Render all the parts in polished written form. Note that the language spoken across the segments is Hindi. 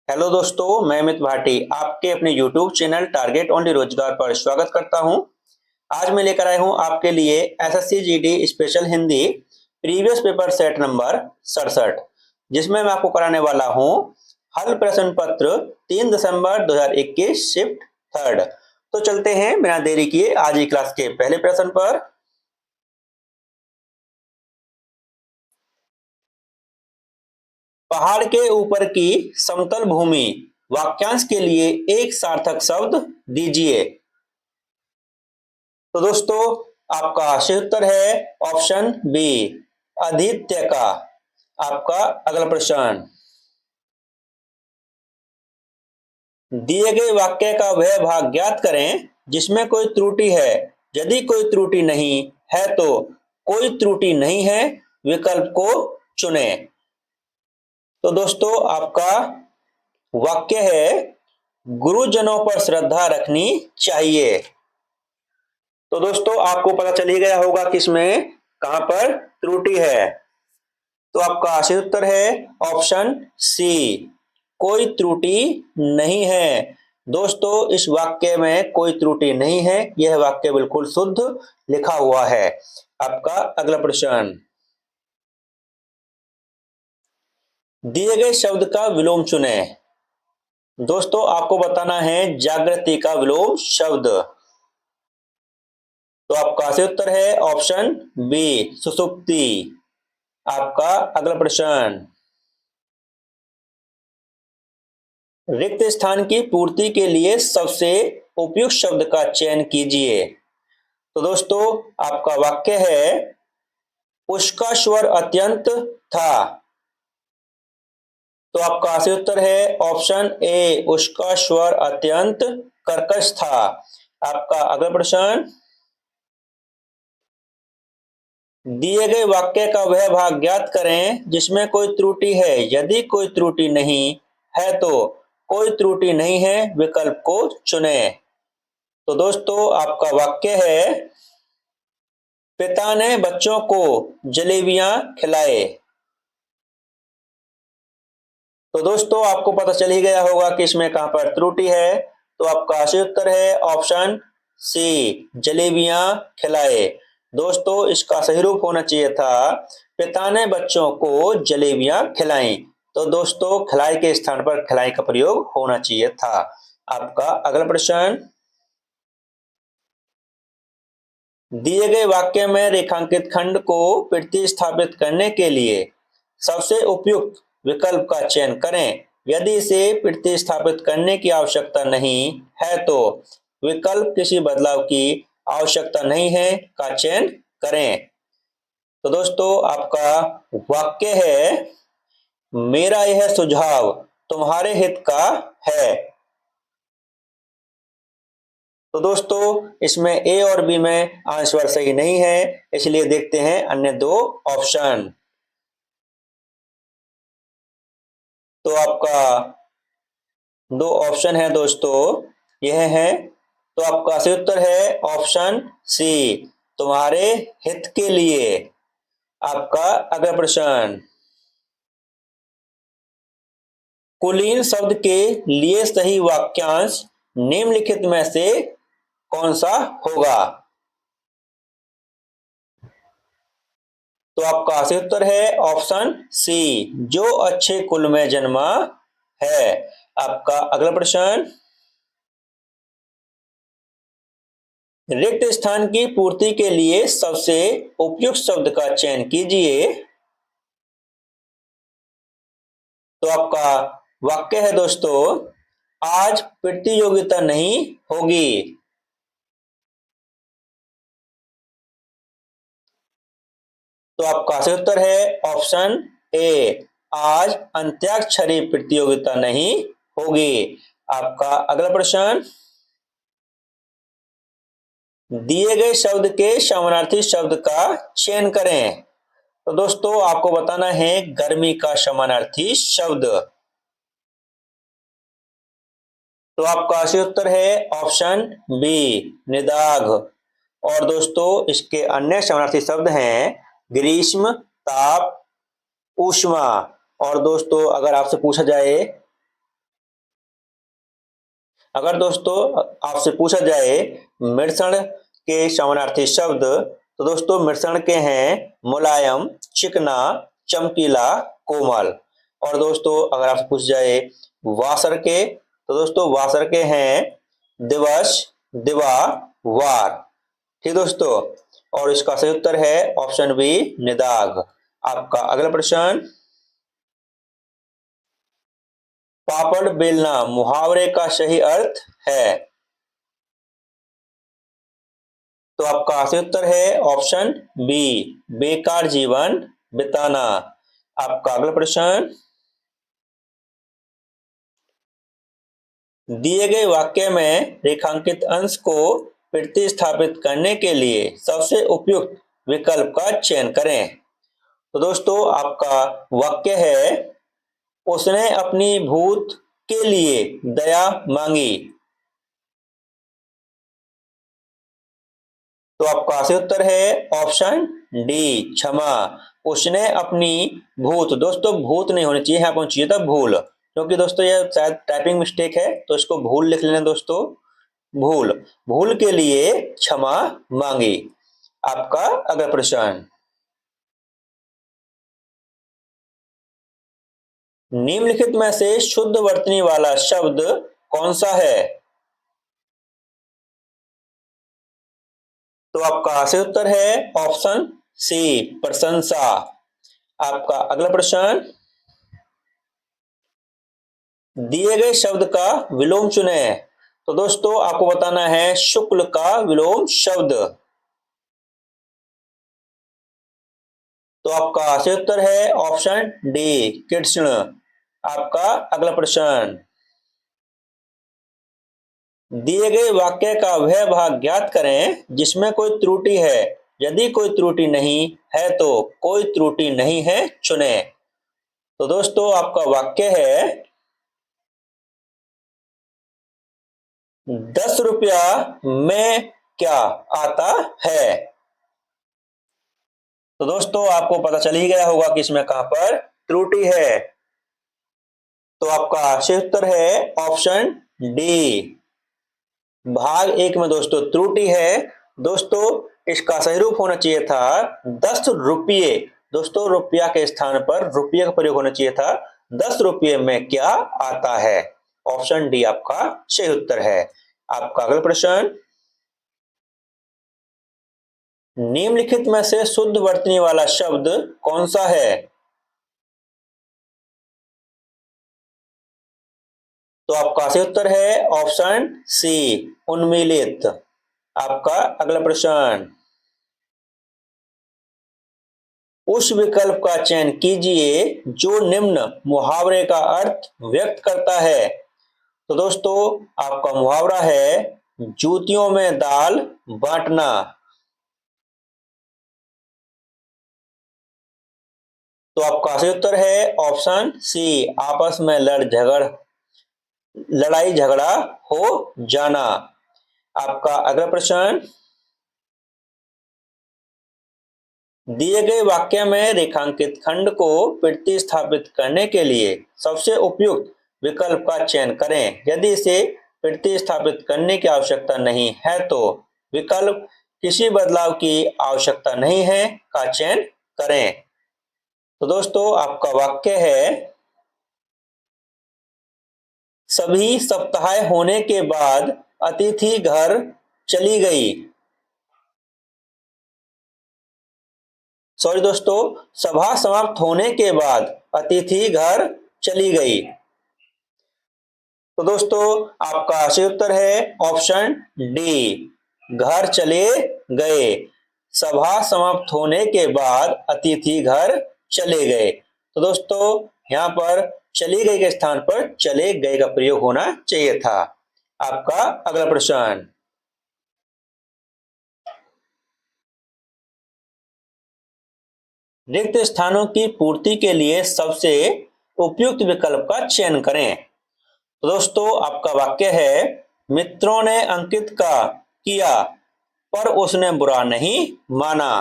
हेलो दोस्तों, मैं अमित भाटी आपके अपने यूट्यूब चैनल टारगेट ओनली रोजगार पर स्वागत करता हूं। आज मैं लेकर आया हूं आपके लिए SSC GD special Hindi previous paper set number 67, जिसमें मैं आपको कराने वाला हूं हल प्रश्न पत्र 3 दिसंबर 2021 शिफ्ट थर्ड। तो चलते हैं बिना देरी किए आज की क्लास के पहले प्रश्न पर। पहाड़ के ऊपर की समतल भूमि वाक्यांश के लिए एक सार्थक शब्द दीजिए। तो दोस्तों, आपका सही उत्तर है ऑप्शन बी, आदित्य का। आपका अगला प्रश्न, दिए गए वाक्य का वह भाग ज्ञात करें जिसमें कोई त्रुटि है। यदि कोई त्रुटि नहीं है तो कोई त्रुटि नहीं है विकल्प को चुने। तो दोस्तों, आपका वाक्य है गुरुजनों पर श्रद्धा रखनी चाहिए। तो दोस्तों, आपको पता चल ही गया होगा कि इसमें कहां पर त्रुटि है। तो आपका सही उत्तर है ऑप्शन सी, कोई त्रुटि नहीं है। दोस्तों, इस वाक्य में कोई त्रुटि नहीं है, यह वाक्य बिल्कुल शुद्ध लिखा हुआ है। आपका अगला प्रश्न, दिए गए शब्द का विलोम चुने। दोस्तों, आपको बताना है जागृति का विलोम शब्द। तो आपका सही उत्तर है ऑप्शन बी, सुसुप्ति। आपका अगला प्रश्न, रिक्त स्थान की पूर्ति के लिए सबसे उपयुक्त शब्द का चयन कीजिए। तो दोस्तों, आपका वाक्य है उसका स्वर अत्यंत था। तो आपका सही उत्तर है ऑप्शन ए, उसका स्वर अत्यंत कर्कश था। आपका अगला प्रश्न, दिए गए वाक्य का वह भाग ज्ञात करें जिसमें कोई त्रुटि है। यदि कोई त्रुटि नहीं है तो कोई त्रुटि नहीं है विकल्प को चुने। तो दोस्तों, आपका वाक्य है पिता ने बच्चों को जलेबियां खिलाए। तो दोस्तों, आपको पता चल ही गया होगा कि इसमें कहां पर त्रुटि है। तो आपका सही उत्तर है ऑप्शन सी, जलेबियां खिलाए। दोस्तों, इसका सही रूप होना चाहिए था पिता ने बच्चों को जलेबियां खिलाई। तो दोस्तों, खिलाई के स्थान पर खिलाई का प्रयोग होना चाहिए था। आपका अगला प्रश्न, दिए गए वाक्य में रेखांकित खंड को प्रतिस्थापित करने के लिए सबसे उपयुक्त विकल्प का चयन करें। यदि इसे प्रतिस्थापित करने की आवश्यकता नहीं है तो विकल्प किसी बदलाव की आवश्यकता नहीं है का चयन करें। तो दोस्तों, आपका वाक्य है मेरा यह सुझाव तुम्हारे हित का है। तो दोस्तों, इसमें ए और बी में आंसर सही नहीं है, इसलिए देखते हैं अन्य दो ऑप्शन। तो आपका दो ऑप्शन है दोस्तों, यह है। तो आपका सही उत्तर है ऑप्शन सी, तुम्हारे हित के लिए। आपका अगला प्रश्न, कुलीन शब्द के लिए सही वाक्यांश निम्नलिखित में से कौन सा होगा। तो आपका सही उत्तर है ऑप्शन सी, जो अच्छे कुल में जन्मा है। आपका अगला प्रश्न, रिक्त स्थान की पूर्ति के लिए सबसे उपयुक्त शब्द का चयन कीजिए। तो आपका वाक्य है दोस्तों, आज प्रतियोगिता नहीं होगी। तो आपका सही उत्तर है ऑप्शन ए, आज अंत्याक्षरी प्रतियोगिता नहीं होगी। आपका अगला प्रश्न, दिए गए शब्द के समानार्थी शब्द का चयन करें। तो दोस्तों, आपको बताना है गर्मी का समानार्थी शब्द। तो आपका सही उत्तर है ऑप्शन बी, निदाघ। और दोस्तों, इसके अन्य समानार्थी शब्द हैं ग्रीष्म, ताप, ऊष्मा। और दोस्तों, अगर आपसे पूछा जाए अगर दोस्तों आपसे पूछा जाए मृषण के समानार्थी शब्द, तो दोस्तों मृषण के हैं मुलायम, चिकना, चमकीला, कोमल। और दोस्तों अगर आपसे पूछ जाए वासर के, तो दोस्तों वासर के हैं दिवस, दिवा, वार। ठीक दोस्तों, और इसका सही उत्तर है ऑप्शन बी, निदाग। आपका अगला प्रश्न, पापड़ बेलना मुहावरे का सही अर्थ है। तो आपका सही उत्तर है ऑप्शन बी, बेकार जीवन बिताना। आपका अगला प्रश्न, दिए गए वाक्य में रेखांकित अंश को प्रतिस्थापित करने के लिए सबसे उपयुक्त विकल्प का चयन करें। तो दोस्तों आपका वाक्य है, उसने अपनी भूत के लिए दया मांगी। तो आपका सही उत्तर है ऑप्शन डी, क्षमा। उसने अपनी भूत, दोस्तों भूत नहीं होनी चाहिए, यहाँ पर चाहिए था भूल, क्योंकि दोस्तों यह शायद टाइपिंग मिस्टेक है, तो इसको भूल लिख लेना दोस्तों, भूल, भूल के लिए क्षमा मांगी। आपका अगला प्रश्न, निम्नलिखित में से शुद्ध वर्तनी वाला शब्द कौन सा है। तो आपका सही उत्तर है ऑप्शन सी, प्रशंसा। आपका अगला प्रश्न, दिए गए शब्द का विलोम चुने। तो दोस्तों आपको बताना है शुक्ल का विलोम शब्द। तो आपका सही उत्तर है ऑप्शन डी, कृष्ण। आपका अगला प्रश्न, दिए गए वाक्य का वह भाग ज्ञात करें जिसमें कोई त्रुटि है, यदि कोई त्रुटि नहीं है तो कोई त्रुटि नहीं है चुने। तो दोस्तों आपका वाक्य है, 10 रुपया में क्या आता है। तो दोस्तों आपको पता चल ही गया होगा कि इसमें कहां पर त्रुटि है। तो आपका सही उत्तर है ऑप्शन डी, भाग एक में दोस्तों त्रुटि है। दोस्तों इसका सही रूप होना चाहिए था 10 रुपये। दोस्तों रुपया के स्थान पर रुपये का प्रयोग होना चाहिए था, 10 रुपये में क्या आता है। ऑप्शन डी आपका सही उत्तर है। आपका अगला प्रश्न, निम्नलिखित में से शुद्ध वर्तनी वाला शब्द कौन सा है। तो आपका सही उत्तर है ऑप्शन सी, उन्मीलित। आपका अगला प्रश्न, उस विकल्प का चयन कीजिए जो निम्न मुहावरे का अर्थ व्यक्त करता है। तो दोस्तों आपका मुहावरा है, जूतियों में दाल बांटना। तो आपका सही उत्तर है ऑप्शन सी, आपस में लड़ाई झगड़ा हो जाना। आपका अगला प्रश्न, दिए गए वाक्य में रेखांकित खंड को प्रतिस्थापित करने के लिए सबसे उपयुक्त विकल्प का चयन करें। यदि इसे प्रतिस्थापित करने की आवश्यकता नहीं है तो विकल्प किसी बदलाव की आवश्यकता नहीं है का चयन करें। तो दोस्तों आपका वाक्य है, सभी सप्ताह होने के बाद अतिथि घर चली गई। सॉरी दोस्तों, सभा समाप्त होने के बाद अतिथि घर चली गई। तो दोस्तों आपका सही उत्तर है ऑप्शन डी, घर चले गए। सभा समाप्त होने के बाद अतिथि घर चले गए। तो दोस्तों यहाँ पर चली गई के स्थान पर चले गए का प्रयोग होना चाहिए था। आपका अगला प्रश्न, रिक्त स्थानों की पूर्ति के लिए सबसे उपयुक्त विकल्प का चयन करें। तो दोस्तों आपका वाक्य है, मित्रों ने अंकित का किया पर उसने बुरा नहीं माना।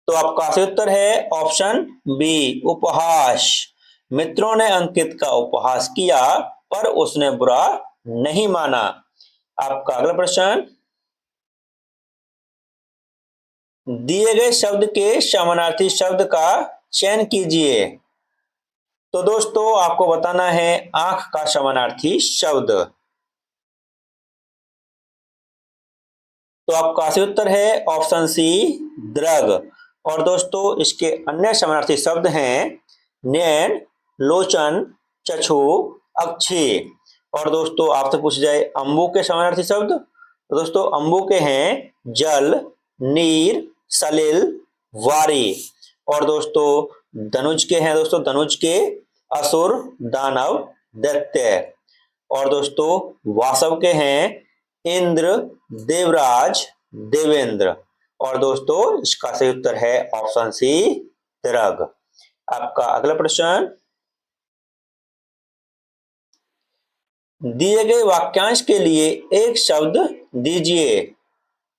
तो आपका सही उत्तर है ऑप्शन बी, उपहास। मित्रों ने अंकित का उपहास किया पर उसने बुरा नहीं माना। आपका अगला प्रश्न, दिए गए शब्द के समानार्थी शब्द का चयन कीजिए। तो दोस्तों आपको बताना है आंख का समानार्थी शब्द। तो आपका सही उत्तर है ऑप्शन सी, दृग। और दोस्तों इसके अन्य समानार्थी शब्द हैं नैन, लोचन, चक्षु, अक्षी। और दोस्तों आपसे पूछ जाए अंबु के समानार्थी शब्द, तो दोस्तों अंबु के हैं जल, नीर, सलिल, वारी। और दोस्तों धनुष के हैं दोस्तों धनुष के असुर, दानव, दैत्य। और दोस्तों वासव के हैं इंद्र, देवराज, देवेंद्र। और दोस्तों इसका सही उत्तर है ऑप्शन सी, दृग। आपका अगला प्रश्न, दिए गए वाक्यांश के लिए एक शब्द दीजिए।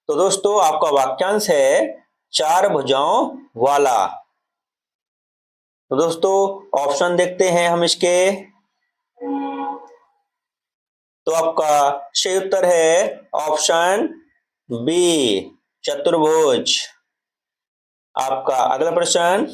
तो दोस्तों आपका वाक्यांश है चार भुजाओं वाला। तो दोस्तों ऑप्शन देखते हैं हम इसके। तो आपका सही उत्तर है ऑप्शन बी, चतुर्भुज। आपका अगला प्रश्न,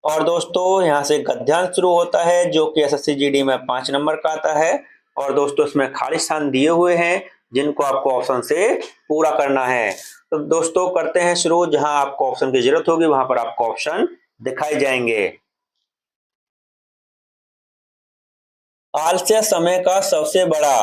और दोस्तों यहां से गद्यांश शुरू होता है जो कि एसएससी जीडी में 5 नंबर का आता है। और दोस्तों इसमें खाली स्थान दिए हुए हैं जिनको आपको ऑप्शन से पूरा करना है। तो दोस्तों करते हैं शुरू। जहां आपको ऑप्शन की जरूरत होगी वहां पर आपको ऑप्शन दिखाई जाएंगे। आलस्य समय का सबसे बड़ा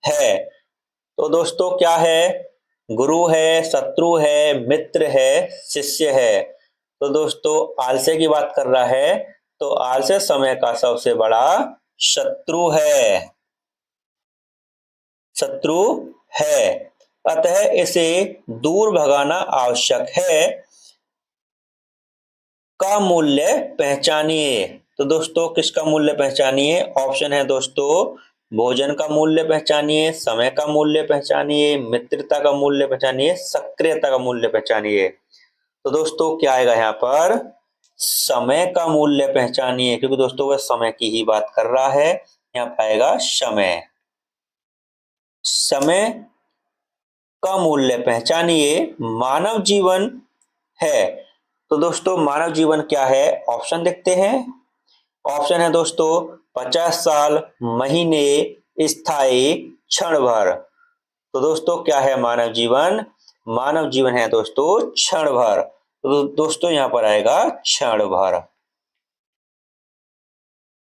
है। तो दोस्तों क्या है, गुरु है, शत्रु है, मित्र है, शिष्य है। तो दोस्तों आलस्य की बात कर रहा है, तो आलस्य समय का सबसे बड़ा शत्रु है, शत्रु है। अतः इसे दूर भगाना आवश्यक है। का मूल्य पहचानिए। तो दोस्तों किसका मूल्य पहचानिए? ऑप्शन है दोस्तों भोजन का मूल्य पहचानिए, समय का मूल्य पहचानिए, मित्रता का मूल्य पहचानिए, सक्रियता का मूल्य पहचानिए। तो दोस्तों क्या आएगा यहाँ पर? समय का मूल्य पहचानिए, क्योंकि दोस्तों वह समय की ही बात कर रहा है। यहाँ पर आएगा समय। समय का मूल्य पहचानिए मानव जीवन है। तो दोस्तों मानव जीवन क्या है? ऑप्शन देखते हैं। ऑप्शन है दोस्तों 50 साल, महीने, स्थायी, क्षण भर। तो दोस्तों क्या है मानव जीवन? मानव जीवन है दोस्तों क्षण भर। तो दोस्तों यहाँ पर आएगा क्षण भर,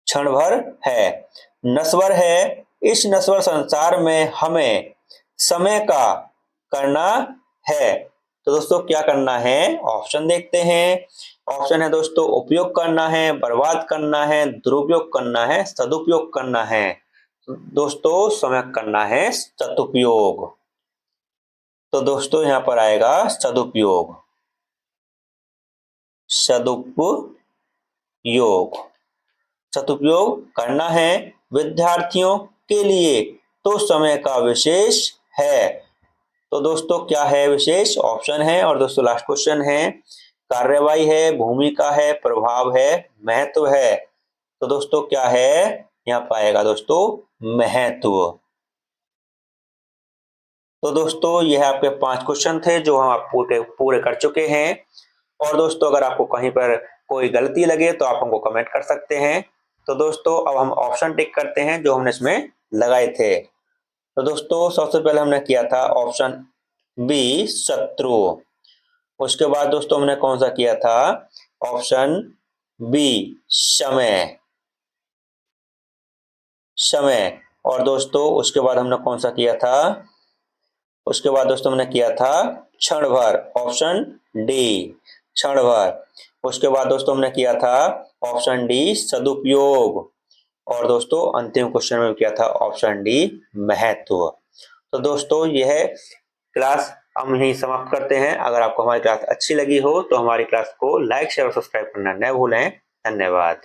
क्षण भर है। नश्वर है, इस नश्वर संसार में हमें समय का करना है। तो दोस्तों क्या करना है? ऑप्शन देखते हैं। ऑप्शन है दोस्तों उपयोग करना है, बर्बाद करना है, दुरुपयोग करना है, सदुपयोग करना है। दोस्तों समय करना है सदुपयोग। तो दोस्तों यहाँ पर आएगा सदुपयोग, सदुपयोग। सदुपयोग करना है विद्यार्थियों के लिए तो समय का विशेष है। तो दोस्तों क्या है विशेष? ऑप्शन है। और दोस्तों लास्ट क्वेश्चन है, कार्यवाही है, भूमिका है, प्रभाव है, महत्व है। तो दोस्तों क्या है? यहाँ पाएगा दोस्तों महत्व। तो दोस्तों यह आपके 5 क्वेश्चन थे जो हम आप पूरे कर चुके हैं। और दोस्तों अगर आपको कहीं पर कोई गलती लगे तो आप हमको कमेंट कर सकते हैं। तो दोस्तों अब हम ऑप्शन टिक करते हैं जो हमने इसमें लगाए थे। तो दोस्तों सबसे पहले हमने किया था ऑप्शन बी, शत्रु। उसके बाद दोस्तों हमने कौन सा किया था? ऑप्शन बी, समय, समय। और दोस्तों उसके बाद हमने कौन सा किया था? उसके बाद दोस्तों हमने किया था क्षण भर, ऑप्शन डी, क्षण भर। उसके बाद दोस्तों हमने किया था ऑप्शन डी, सदुपयोग। और दोस्तों अंतिम क्वेश्चन में किया था ऑप्शन डी, महत्व। तो दोस्तों यह क्लास हम यहीं समाप्त करते हैं। अगर आपको हमारी क्लास अच्छी लगी हो तो हमारी क्लास को लाइक, शेयर और सब्सक्राइब करना न भूलें। धन्यवाद।